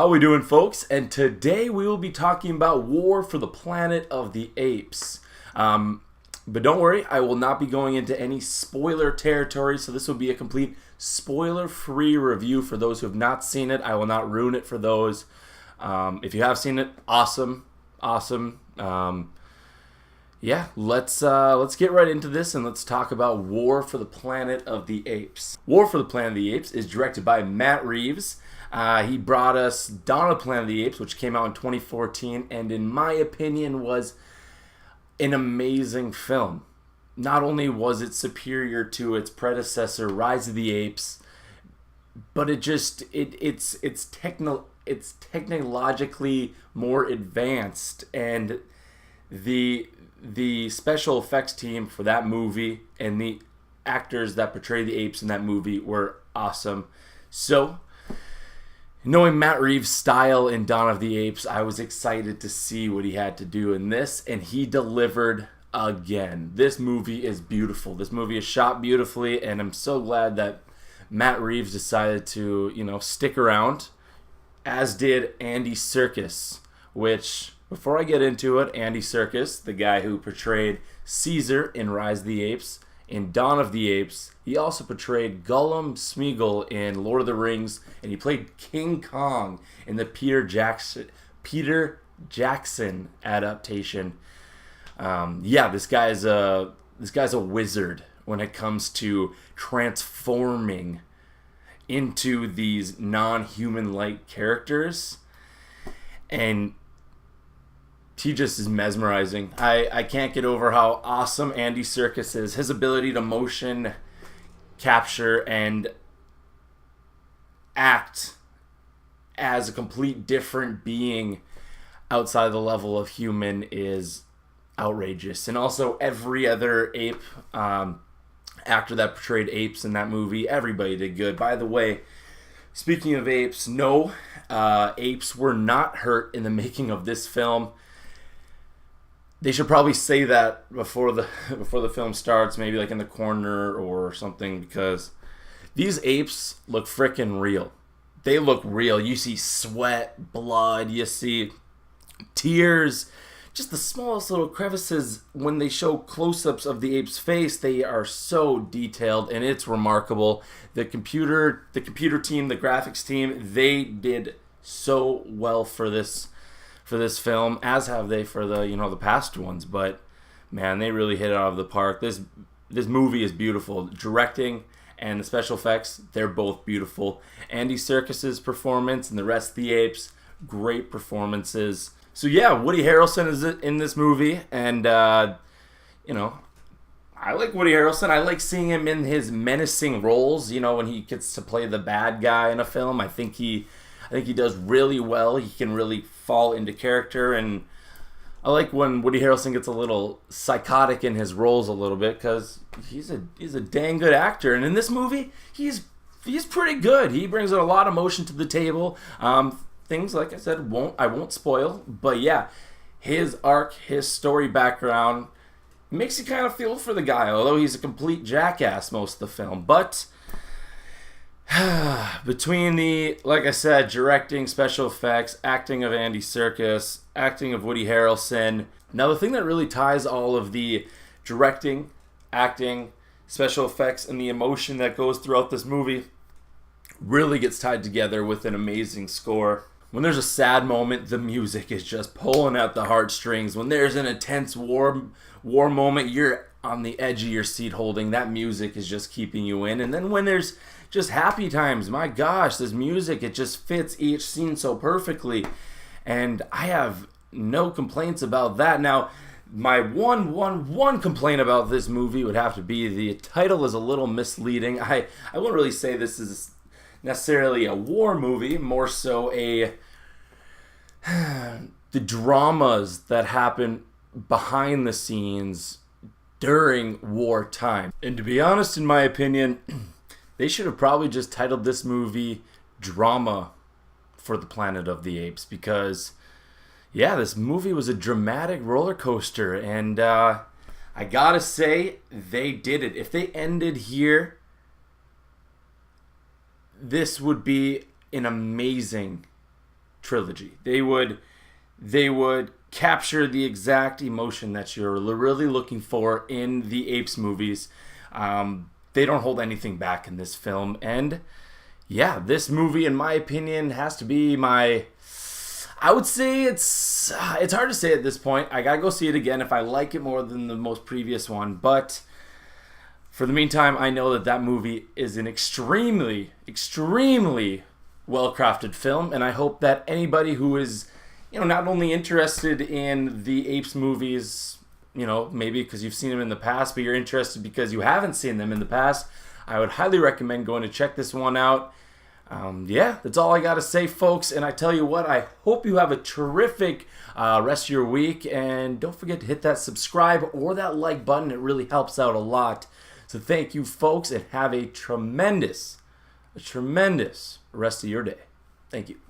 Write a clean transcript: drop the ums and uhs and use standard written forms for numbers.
How we doing, folks? And today we will be talking about War for the Planet of the Apes. But don't worry, I will not be going into any spoiler territory, so this will be a complete spoiler-free review for those who have not seen it. I will not ruin it for those. If you have seen it, awesome. Yeah, let's get right into this and let's talk about War for the Planet of the Apes. War for the Planet of the Apes is directed by Matt Reeves. He brought us Dawn of the Planet of the Apes, which came out in 2014, and in my opinion was an amazing film. Not only was it superior to its predecessor, Rise of the Apes, but it's technologically more advanced, and the special effects team for that movie and the actors that portray the apes in that movie were awesome. So, knowing Matt Reeves' style in Dawn of the Apes, I was excited to see what he had to do in this, and he delivered again. This movie is beautiful. This movie is shot beautifully, and I'm so glad that Matt Reeves decided to, stick around, as did Andy Serkis, which, before I get into it, Andy Serkis, the guy who portrayed Caesar in Rise of the Apes, in Dawn of the Apes, he also portrayed Gollum Smeagol in Lord of the Rings, and he played King Kong in the Peter Jackson adaptation. This guy's a wizard when it comes to transforming into these non-human-like characters, and he just is mesmerizing. I can't get over how awesome Andy Serkis is. His ability to motion capture and act as a complete different being outside of the level of human is outrageous. And also every other ape actor that portrayed apes in that movie, everybody did good. By the way, speaking of apes, no, apes were not hurt in the making of this film. They should probably say that before the film starts, maybe like in the corner or something, because these apes look freaking real. They look real. You see sweat, blood, you see tears, just the smallest little crevices. When they show close-ups of the ape's face, they are so detailed, and it's remarkable. The computer team, the graphics team, they did so well for this film, as have they for the past ones. But man, they really hit it out of the park. This movie is beautiful. Directing and the special effects, they're both beautiful. Andy Serkis's performance and the rest of the apes, great performances. So yeah, Woody Harrelson is in this movie, and I like Woody Harrelson. I like seeing him in his menacing roles. When he gets to play the bad guy in a film, I think he does really well. He can really fall into character, and I like when Woody Harrelson gets a little psychotic in his roles a little bit, because he's a dang good actor. And in this movie, he's pretty good. He brings a lot of emotion to the table. Things, like I said, I won't spoil, but yeah, his arc, his story background makes you kind of feel for the guy, although he's a complete jackass most of the film. But between the, like I said, directing, special effects, acting of Andy Serkis, acting of Woody Harrelson. Now, the thing that really ties all of the directing, acting, special effects, and the emotion that goes throughout this movie really gets tied together with an amazing score. When there's a sad moment, the music is just pulling at the heartstrings. When there's an intense war moment, you're on the edge of your seat holding. That music is just keeping you in. And then when there's just happy times, my gosh, this music, it just fits each scene so perfectly. And I have no complaints about that. Now, my one complaint about this movie would have to be the title is a little misleading. I wouldn't really say this is necessarily a war movie, more so the dramas that happen behind the scenes during wartime. And to be honest, in my opinion, they should have probably just titled this movie Drama for the Planet of the Apes, because yeah, this movie was a dramatic roller coaster, and I gotta say, they did it. If they ended here, this would be an amazing trilogy. They would capture the exact emotion that you're really looking for in the Apes movies. They don't hold anything back in this film. And yeah, this movie, in my opinion, has to be my... I would say it's hard to say at this point. I gotta go see it again if I like it more than the most previous one. But for the meantime, I know that movie is an extremely, extremely well-crafted film. And I hope that anybody who is, not only interested in the Apes movies, maybe because you've seen them in the past, but you're interested because you haven't seen them in the past, I would highly recommend going to check this one out. Yeah, that's all I got to say, folks. And I tell you what, I hope you have a terrific rest of your week. And don't forget to hit that subscribe or that like button. It really helps out a lot. So thank you, folks, and have a tremendous rest of your day. Thank you.